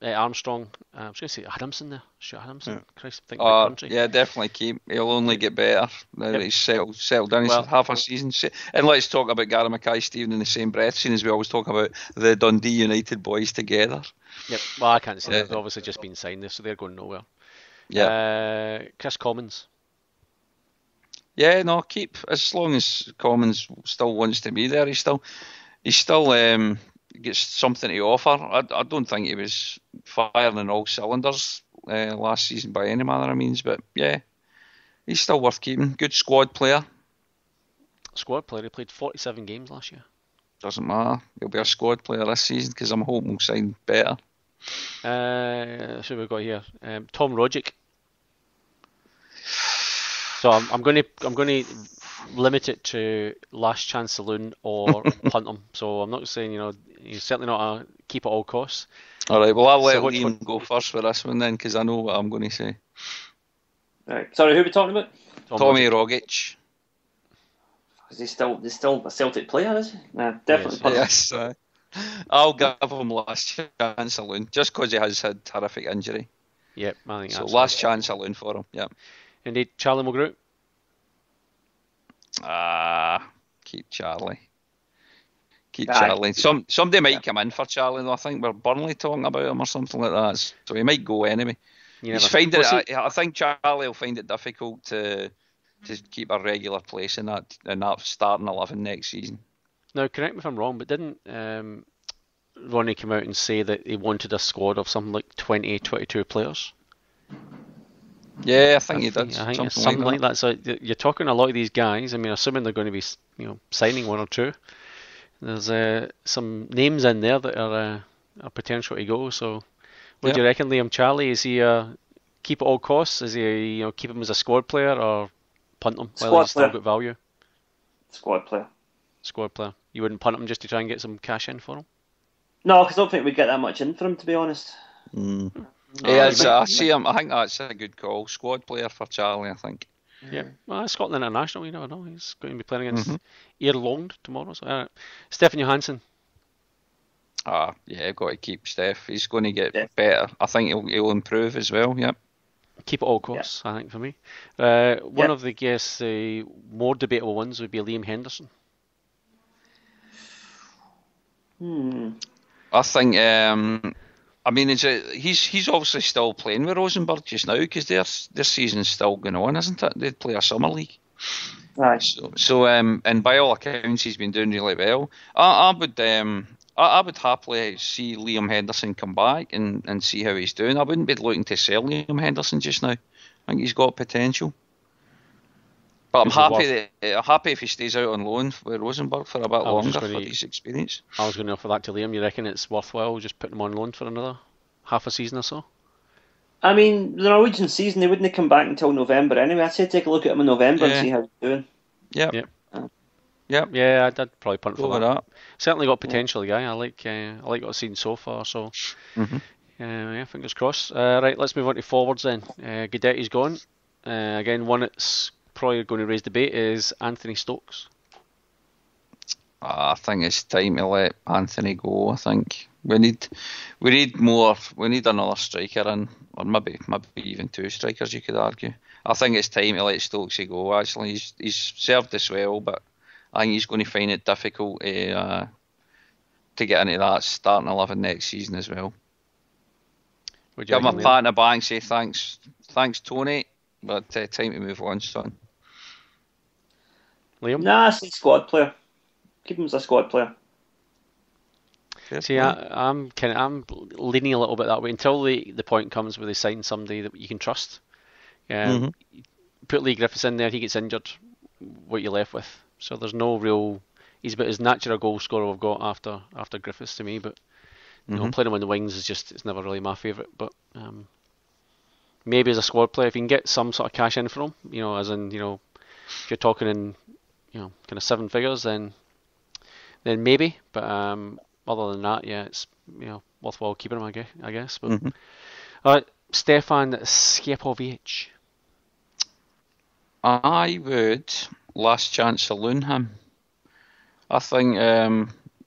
Armstrong. I was going to say Adamson there. Stuart Adamson. Yeah. Christ, think country. Yeah, definitely keep. He'll only get better now that he's settled down. He's half a season. And let's talk about Gary Mackay-Steven in the same breath, seeing as we always talk about the Dundee United boys together. Yep. Well, I can't say they've obviously just been signed, so they're going nowhere. Yeah. Chris Commons. Yeah, no, keep as long as Commons still wants to be there. He still gets something to offer. I don't think he was firing on all cylinders last season by any manner of means, but yeah, he's still worth keeping. Good squad player. He played 47 games last year. Doesn't matter. He'll be a squad player this season because I'm hoping we'll sign better. So we've got here Tom Rogic. So I'm going to limit it to last chance saloon or punt him. So I'm not saying he's certainly not a keep at all costs. All right, well I'll let Liam go first for this one then because I know what I'm going to say. Right, sorry, who are we talking about? Tommy Rogic. Is he still a Celtic player? Is he? Nah, definitely. Yes. I'll give him last chance saloon just because he has had horrific injury. Yep, I think so. Last chance saloon for him. Yep. Indeed, Charlie Mulgrew. Keep Charlie. Charlie. Somebody might come in for Charlie though. I think we're Burnley talking about him or something like that. So he might go anyway. He's finding it. I think Charlie will find it difficult to keep a regular place in that starting 11 next season. Now, correct me if I'm wrong, but didn't Ronnie come out and say that he wanted a squad of something like 20, 22 players? Yeah, I think he did. I think it's something like that. So you're talking a lot of these guys. I mean, assuming they're going to be, signing one or two. There's some names in there that are potential to go. So, what do you reckon, Liam? Charlie, is he keep at all costs? Is he keep him as a squad player or punt him while he's still got value? Squad player. You wouldn't punt him just to try and get some cash in for him? No, because I don't think we'd get that much in for him, to be honest. I see him. I think that's a good call. Squad player for Charlie, I think. Yeah, well, Scotland International, you never know. He's going to be playing against Irlond tomorrow. So, Stefan Johansson. Got to keep Steph. He's going to get better. I think he'll improve as well. Yep. Keep at all costs, I think, for me. One of the more debatable ones would be Liam Henderson. I think I mean, he's obviously still playing with Rosenborg just now because their season's still going on, isn't it? They play a summer league. Right. So and by all accounts, he's been doing really well. I would happily see Liam Henderson come back and see how he's doing. I wouldn't be looking to sell Liam Henderson just now. I think he's got potential. But I'm happy if he stays out on loan with Rosenborg for a bit longer for his experience. I was going to offer that to Liam. You reckon it's worthwhile just putting him on loan for another half a season or so? I mean, the Norwegian season, they wouldn't come back until November anyway. I'd say take a look at him in November and see how he's doing. Yep. Yeah, I'd probably punt for that. Certainly got potential, the guy. I like what I've seen so far. So, fingers crossed. Right, let's move on to forwards then. Guidetti's gone. Again, one that's probably going to raise debate is Anthony Stokes. I think it's time to let Anthony go. I think we need more. We need another striker in, or maybe even two strikers. You could argue. I think it's time to let Stokesy go. Actually, he's served us well, but I think he's going to find it difficult to get into that starting 11 next season as well. Give him a pat in the back, say thanks Tony, but time to move on, son. Liam? Nah, I say squad player. Keep him as a squad player. See, I'm leaning a little bit that way until the point comes where they sign somebody that you can trust. Put Lee Griffiths in there, he gets injured. What you're left with? So there's no real. He's about as natural goal scorer we've got after Griffiths to me, but playing him on the wings is it's never really my favourite. But maybe as a squad player, if you can get some sort of cash in for him, as in if you're talking in kind of seven figures, then maybe. But other than that, yeah, it's worthwhile keeping him, I guess. But all right, Stefan Sjepovic. I would last chance saloon him. I think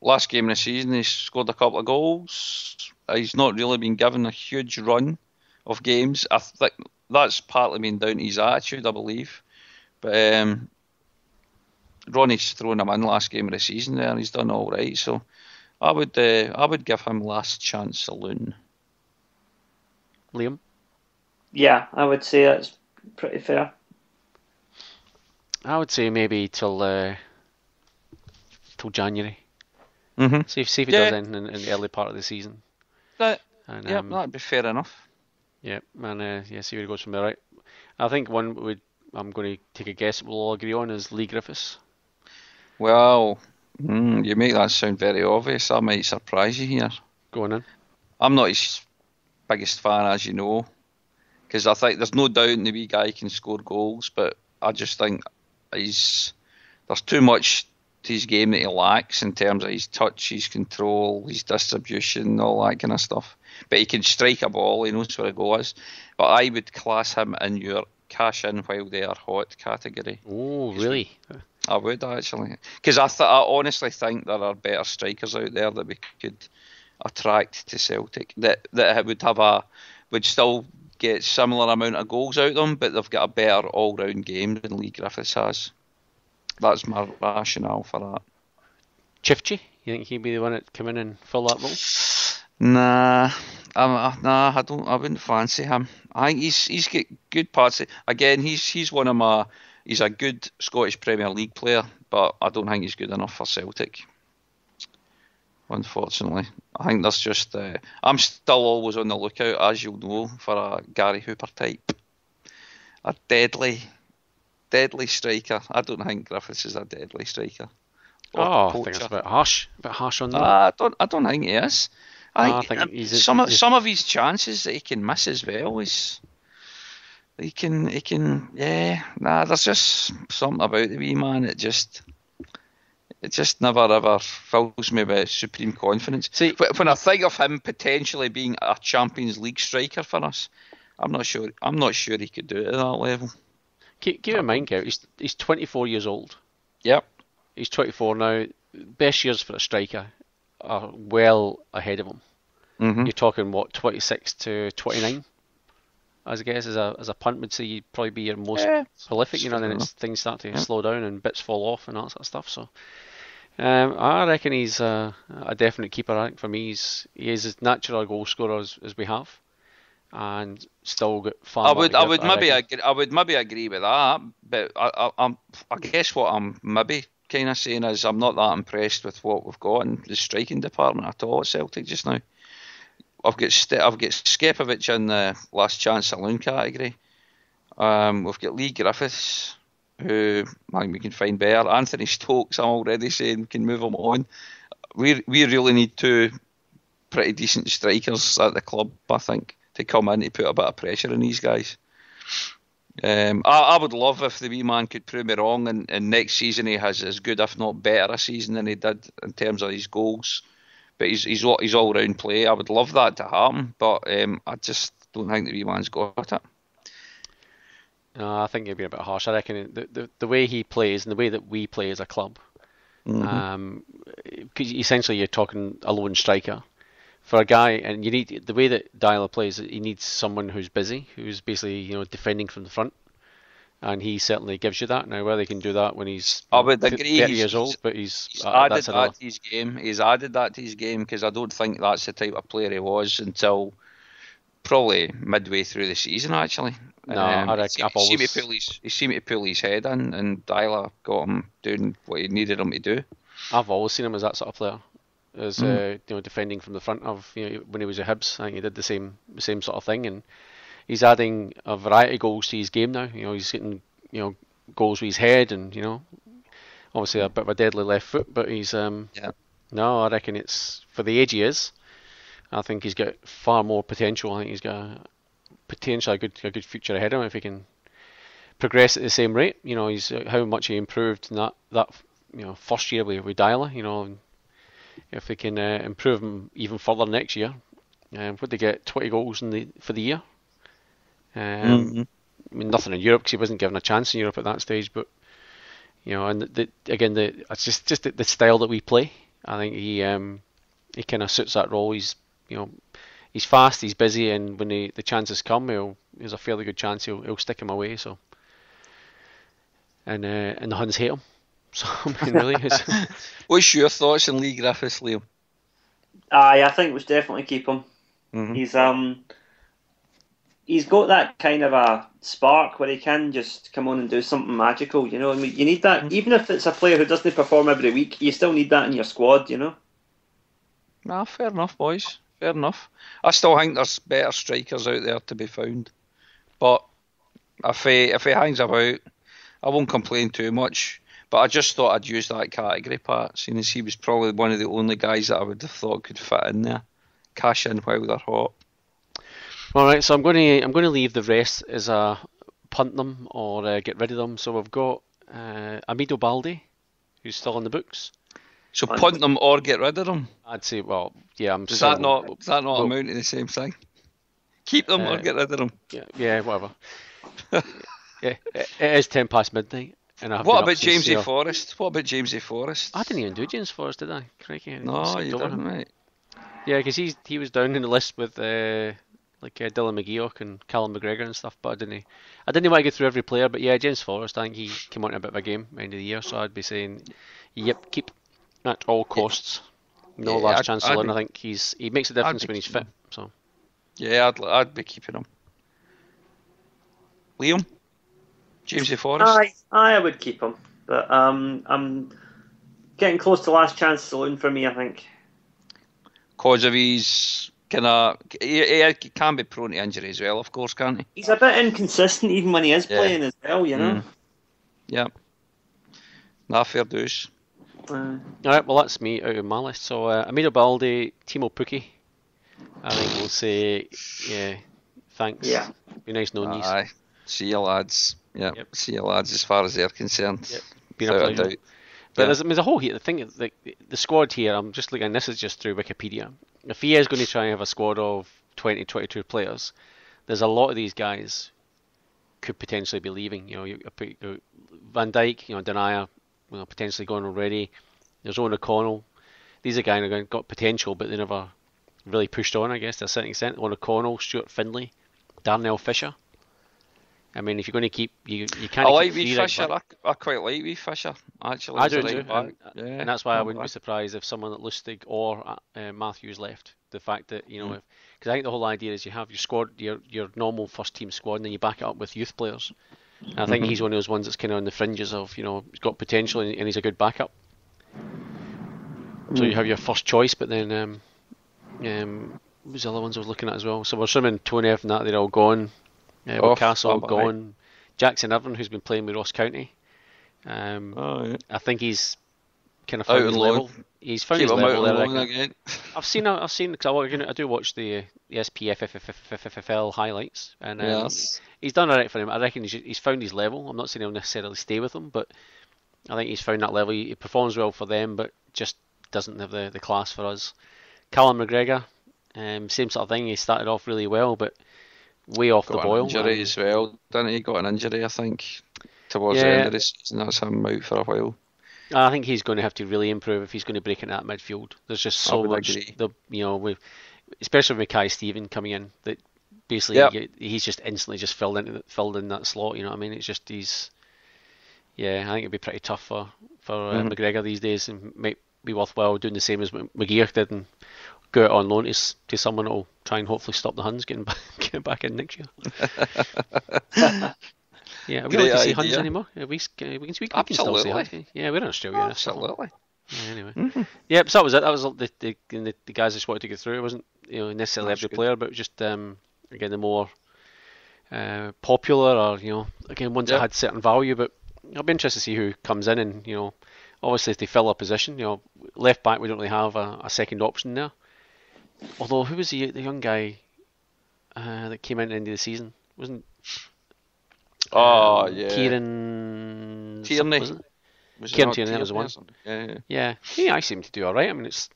last game of the season he scored a couple of goals. He's not really been given a huge run of games. I think that's partly been down to his attitude, I believe. But Ronnie's thrown him in last game of the season there and he's done all right. So I would give him last chance saloon. Liam? Yeah, I would say that's pretty fair. I would say maybe till January. See if he does anything in the early part of the season. That'd be fair enough. Yeah, and see where he goes from there. Right. I think one I'm going to take a guess we'll all agree on is Lee Griffiths. Well, you make that sound very obvious. I might surprise you here. Go on in. I'm not his biggest fan, as you know, because I think there's no doubt the wee guy can score goals, but I just think there's too much to his game that he lacks in terms of his touch, his control, his distribution, all that kind of stuff. But he can strike a ball, he knows where a goal is. But I would class him in your cash in while they are hot category. Oh, really? I would actually, because I honestly think there are better strikers out there that we could attract to Celtic that would still get similar amount of goals out of them, but they've got a better all-round game than Lee Griffiths has. That's my rationale for that. Chifchi, you think he'd be the one that come in and fill that role? Nah, I don't. I wouldn't fancy him. I think he's got good parts. Again, he's one of my. He's a good Scottish Premier League player, but I don't think he's good enough for Celtic. Unfortunately, I think there's just. I'm still always on the lookout, as you'll know, for a Gary Hooper type, a deadly striker. I don't think Griffiths is a deadly striker. I think it's a bit harsh on that. I don't think he is. I think some of his chances that he can miss as well is. He can. There's just something about the wee man. It just never ever fills me with supreme confidence. See, when I think of him potentially being a Champions League striker for us, I'm not sure he could do it at that level. Keep in mind, Kev, he's 24 years old. Yep. He's 24 now. Best years for a striker are well ahead of him. You're talking, 26 to 29? As I guess, as a punt would say, you'd probably be your most prolific, and then things start to slow down and bits fall off and that sort of stuff. So, I reckon he's a definite keeper. I think for me, he is as natural a goal scorer as we have, and still got far more to give, I would maybe agree with that, but I guess what I'm maybe kind of saying is I'm not that impressed with what we've got in the striking department at all at Celtic just now. I've got Skepovic in the last chance saloon category. We've got Lee Griffiths, who we can find better. Anthony Stokes, I'm already saying we can move him on. We really need two pretty decent strikers at the club, I think, to come in to put a bit of pressure on these guys. I would love if the wee man could prove me wrong, and next season he has as good, if not better, a season than he did in terms of his goals. But he's all round play. I would love that to happen, but I just don't think the wee man's got it. No, I think you'd be a bit harsh. I reckon the way he plays and the way that we play as a club, because essentially you're talking a lone striker for a guy, and you need the way that Deila plays. He needs someone who's busy, who's basically defending from the front, and he certainly gives you that. Now whether he can do that when he's 30 years old, but he's added that to his game. He's added that to his game because I don't think that's the type of player he was until probably midway through the season, actually. No, I reckon he seemed to pull his head in, and Deila got him doing what he needed him to do. I've always seen him as that sort of player, as defending from the front of when he was at Hibs. I think he did the same sort of thing, and he's adding a variety of goals to his game now. He's getting goals with his head, and obviously a bit of a deadly left foot, but he's no, I reckon it's for the age he is. I think he's got far more potential. I think he's got potentially a good future ahead of him if he can progress at the same rate. He's how much he improved in that first year with Deila. If they can improve him even further next year, would they get 20 goals for the year? I mean, nothing in Europe because he wasn't given a chance in Europe at that stage. But and it's just the style that we play. I think he kind of suits that role. He's fast, he's busy, and when the chances come, there's a fairly good chance he'll stick him away. So, and the Huns hate him. So I mean, really, what's your thoughts on Lee Griffiths, Liam? I think we should definitely keep him. He's got that kind of a spark where he can just come on and do something magical. I mean, you need that, even if it's a player who doesn't perform every week. You still need that in your squad. Nah, fair enough, boys. Fair enough. I still think there's better strikers out there to be found. But if he hangs about, I won't complain too much. But I just thought I'd use that category part, seeing as he was probably one of the only guys that I would have thought could fit in there. Cash in while they're hot. All right, so I'm going to leave the rest as a punt them or get rid of them. So we've got Amido Balde, who's still in the books. So punt them or get rid of them? I'd say, well, yeah. Does that not amount to the same thing? Keep them or get rid of them? Yeah, whatever. Yeah, it is 10 past midnight. What about Jamesy Forrest? I didn't even do James Forrest, did I? Crikey, no, you didn't, mate. Yeah, because he was down in the list with Dylan McGeoch and Callum McGregor and stuff, but I didn't want to go through every player. But yeah, James Forrest, I think he came on a bit of a game at the end of the year, so I'd be saying, yep, keep at all costs. No last chance alone. I think he makes a difference when he's fit. So yeah, I'd be keeping him. Liam, Jamesy Forrest. I would keep him, but I'm getting close to last chance saloon for me. I think because of his he can be prone to injury as well, of course, can't he? He's a bit inconsistent even when he is playing as well, Yeah. Nah, fair dues. Alright, well that's me out of my list. So Amido Balde, Timo Pukki. I think we'll say, yeah, thanks. Yeah. Be nice knowing you. Aye. See you lads. Yep. See you lads as far as they're concerned. Yep. Been a pleasure. But there's a whole here. The thing, the squad here, I'm just looking, this is just through Wikipedia. If he is going to try and have a squad of 20, 22 players, there's a lot of these guys could potentially be leaving. Van Dijk, Denayer, potentially going already. There's Owen O'Connell. These are guys who got potential, but they never really pushed on, I guess, to a certain extent. Owen O'Connell, Stuart Findlay, Darnell Fisher. I mean, if you're going to keep, you can't. I keep like three Wee right Fisher. back. I quite like Wee Fisher, actually. I as a do right too, back. and that's why I wouldn't be surprised if someone at Lustig or Matthews left. The fact that because I think the whole idea is you have your squad, your normal first team squad, and then you back it up with youth players. And I think he's one of those ones that's kind of on the fringes of he's got potential and he's a good backup. So you have your first choice, but then what was the other ones I was looking at as well? So we're assuming Tonev and that they're all gone. Castle gone. Jackson Irvine, who's been playing with Ross County. I think he's kind of found his level. He's found his level there. Again. I've seen because I do watch the SPFFL highlights, and he's done alright for him. I reckon he's found his level. I'm not saying he'll necessarily stay with them, but I think he's found that level. He performs well for them, but just doesn't have the class for us. Callum McGregor, same sort of thing. He started off really well, but way off the boil. Injury as well, didn't he? Got an injury, I think, towards the end of the season. That's him out for a while. I think he's going to have to really improve if he's going to break into that midfield. There's just so much, especially with Mackay Steven coming in, that basically he's just instantly just filled in that slot. You know what I mean? It's just I think it'd be pretty tough for McGregor these days, and might be worthwhile doing the same as McGear did and go out on loan to someone that'll try and hopefully stop the Huns getting back in next year. Yeah, we don't get to see Huns anymore. We can still see Huns. Yeah, we're in Australia. Absolutely. Yeah, anyway. Yeah, so that was it. That was the guys I just wanted to get through. It wasn't necessarily every player, but just again the more popular or again ones that had certain value. But I'll be interested to see who comes in and obviously if they fill a position. Left back we don't really have a second option there. Although who was the young guy that came in at the end of the season? Wasn't Kieran Tierney. Kieran Tierney, that was the one. Yeah. I seem to do all right. I mean, it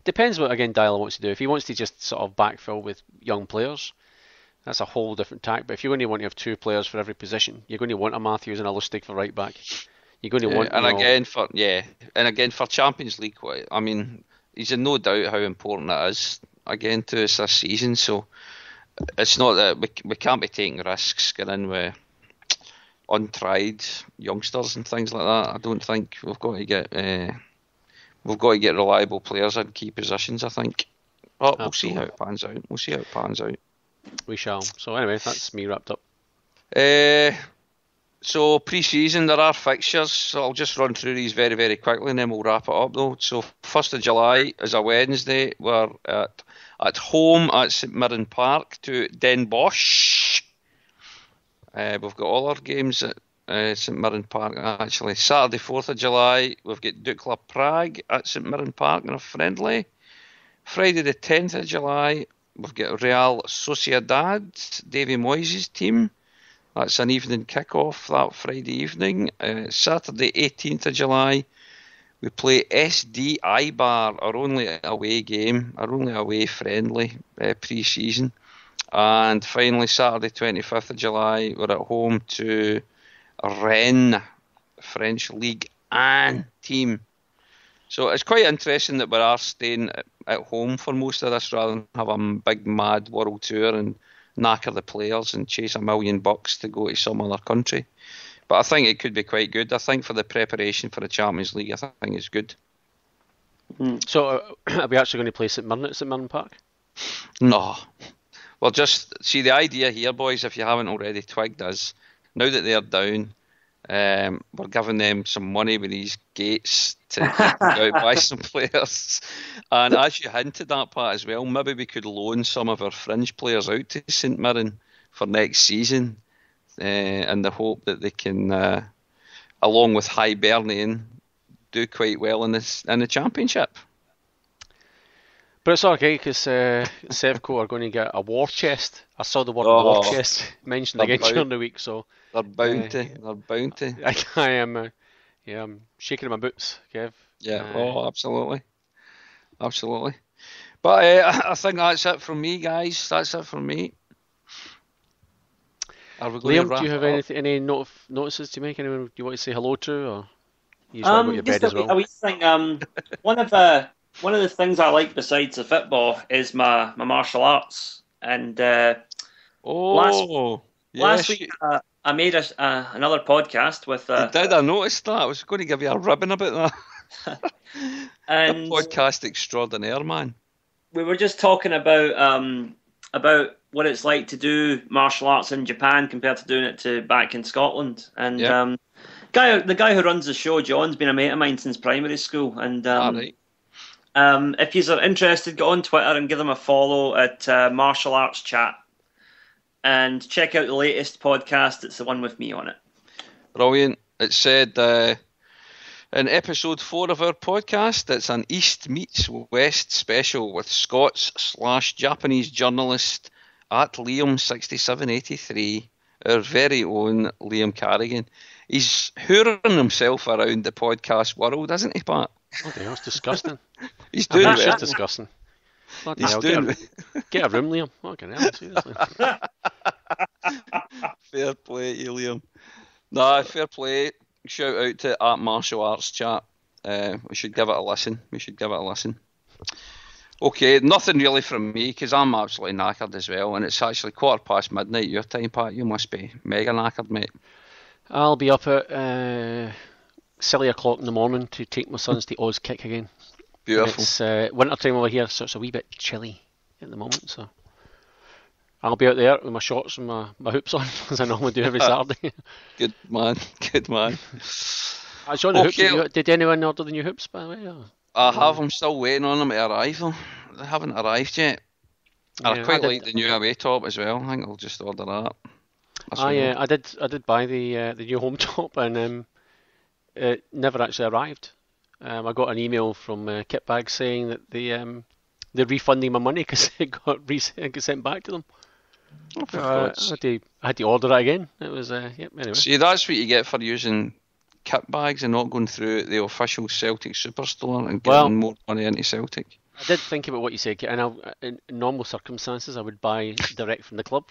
depends what Dyla wants to do. If he wants to just sort of backfill with young players, that's a whole different tack. But if you're going to want to have two players for every position, you're going to want a Matthews and a Lustig for right back. You're going to want. And again for Champions League, I mean, he's in no doubt how important it is again to us this season. So it's not that we can't be taking risks getting in with untried youngsters and things like that. I don't think we've got to get reliable players in key positions. I think, but we'll see how it pans out. We shall. So anyway, that's me wrapped up. So pre-season there are fixtures. So I'll just run through these very very quickly and then we'll wrap it up though. So 1st of July is a Wednesday. We're at home at St Mirren Park to Den Bosch. We've got all our games at St Mirren Park actually. Saturday 4th of July we've got Dukla Prague at St Mirren Park in a friendly. Friday the 10th of July we've got Real Sociedad, Davy Moyes' team. That's an evening kick-off that Friday evening. Saturday 18th of July we play SD Eibar, our only away game, our only away friendly pre-season. And finally, Saturday 25th of July, we're at home to Rennes, French Ligue 1 team. So it's quite interesting that we are staying at home for most of this rather than have a big mad world tour and knacker the players and chase $1 million to go to some other country. But I think it could be quite good. I think for the preparation for the Champions League, I think it's good. So are we actually going to play St Mirren at St Mirren Park? No. Well, just see the idea here, boys, if you haven't already twigged us, now that they're down, we're giving them some money with these gates to go out buy some players. And as you hinted that part as well, maybe we could loan some of our fringe players out to St Mirren for next season in the hope that they can, along with Hibernian, do quite well in the Championship. But it's okay because Sevco are going to get a war chest. I saw the word war chest mentioned again during the week, so they're bound to. I am, I'm shaking my boots, Kev. Yeah, absolutely. But I think that's it from me, guys. That's it from me. Liam, do you have any notices to make? Anyone you want to say hello to, or you just want to go to your bed as well? A wee thing. One of the things I like besides the football is my martial arts. And last week another podcast with. You did. I noticed that. I was going to give you a ribbon about that. And a podcast extraordinaire, man. We were just talking about what it's like to do martial arts in Japan compared to doing it back in Scotland. And the guy who runs the show, John's been a mate of mine since primary school. And right. If you're interested, go on Twitter and give them a follow at Martial Arts Chat. And check out the latest podcast. It's the one with me on it. Brilliant. It said in episode 4 of our podcast, it's an East meets West special with Scots/Japanese journalist at Liam6783, our very own Liam Carrigan. He's hooring himself around the podcast world, isn't he, Pat? Bloody hell, it's disgusting. He's doing That's it. just disgusting. Bloody hell, get a room, Liam. Fucking hell, seriously. Fair play to you, Liam. Nah, fair play. Shout out to at Martial Arts Chat. We should give it a listen. Okay, nothing really from me because I'm absolutely knackered as well, and it's actually midnight your time, Pat. You must be mega knackered, mate. I'll be up at silly o'clock in the morning to take my sons to Oz Kick again. Beautiful. It's winter time over here, so it's a wee bit chilly at the moment. So I'll be out there with my shorts and my hoops on, as I normally do every Saturday. Good man. Sean, the hoops, did anyone order the new hoops, by the way? Or? I have. I'm still waiting on them to arrive. They haven't arrived yet. I quite like the new away top as well. I think I'll just order that. I did buy the new home top, and it never actually arrived. I got an email from Kitbag saying that they're refunding my money because it got sent back to them. I had to order it again. It was anyway. See, that's what you get for using kit bags and not going through the official Celtic superstore and getting more money into Celtic. I did think about what you said, and in normal circumstances I would buy direct from the club.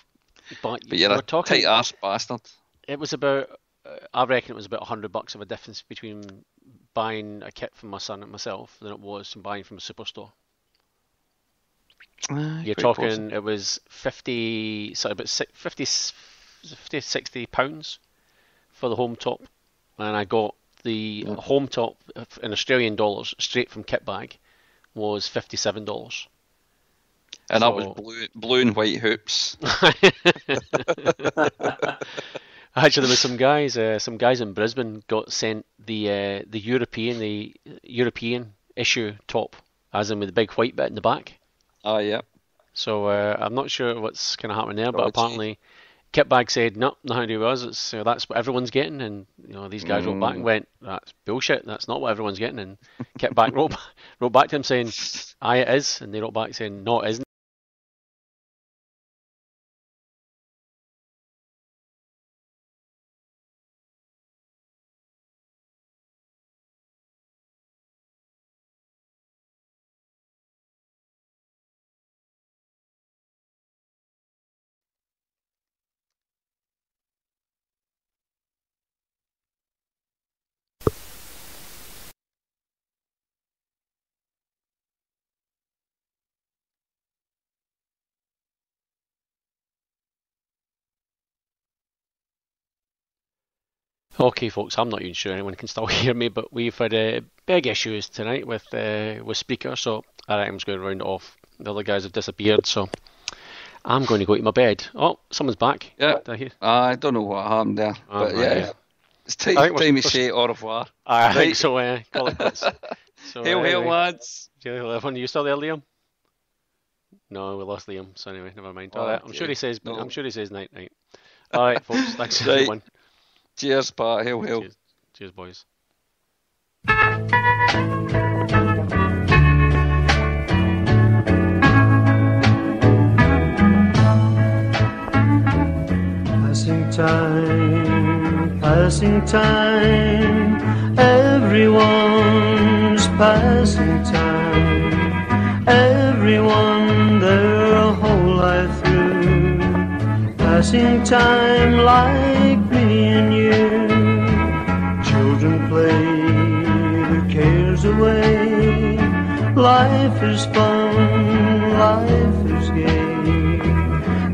But you're a tight-ass bastard. It was about, I reckon it was about $100 of a difference between buying a kit from my son and myself than it was buying from a superstore. You're talking, possible. It was 50, £60 for the home top, and I got the home top in Australian dollars straight from Kitbag was $57. And that was blue and white hoops. Actually, there was some guys in Brisbane got sent the European issue top, as in with the big white bit in the back. Yeah. So I'm not sure what's going to happen there, but apparently Kitbag said no, nothing to do with us. It's that's what everyone's getting, and these guys wrote back and went, that's bullshit. That's not what everyone's getting. And Kitbag wrote back to him saying, aye, it is, and they wrote back saying, no, it isn't. Okay, folks, I'm not even sure anyone can still hear me, but we've had big issues tonight with speakers, so I'm just going to round it off. The other guys have disappeared, so I'm going to go to my bed. Oh, someone's back. Yeah, I don't know what happened there, but it's time to say au revoir. I think so. Call it quits. So, hail, lads. Are you still there, Liam? No, we lost Liam. So anyway, never mind. All right, I'm sure he says night. All right, folks. Thanks everyone. Cheers, Pat. Hail. Cheers, boys. Passing time, everyone's passing time, everyone their whole life through, passing time like me and you. Children play their cares away, life is fun, life is gay,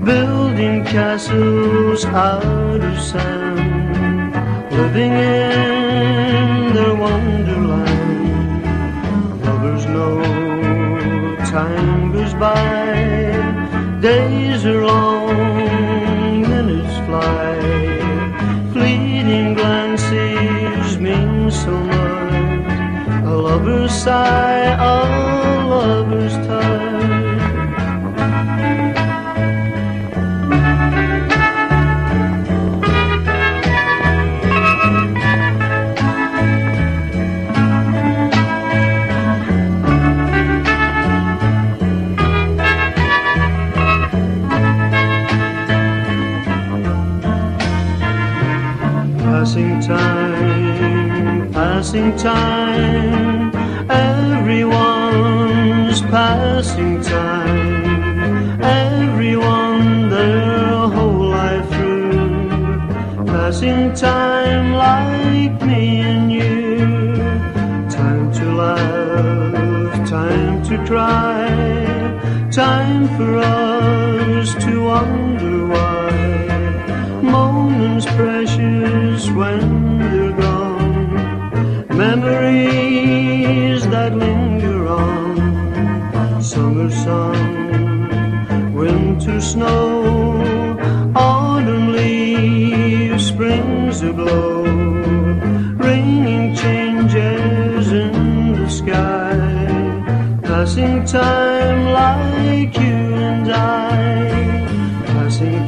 building castles out of sand, living in their wonderland. Lovers know time goes by, days are long, minutes fly, fleeting glances mean so much, a lover's sigh, a lover's touch. Passing time, everyone's passing time, everyone their whole life through, passing time like me and you, time to laugh, time to cry, time for us to wonder why, moments precious when they're gone, memories that linger on, summer sun, winter snow, autumn leaves, springs aglow, raining changes in the sky, passing time like you and I, passing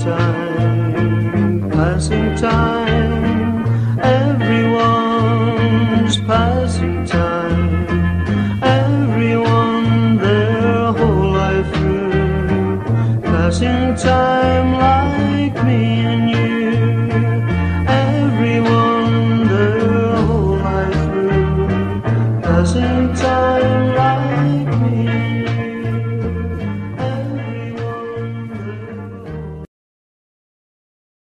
time, everyone's passing time, everyone their whole life through, passing time like me and you, everyone their whole life through, passing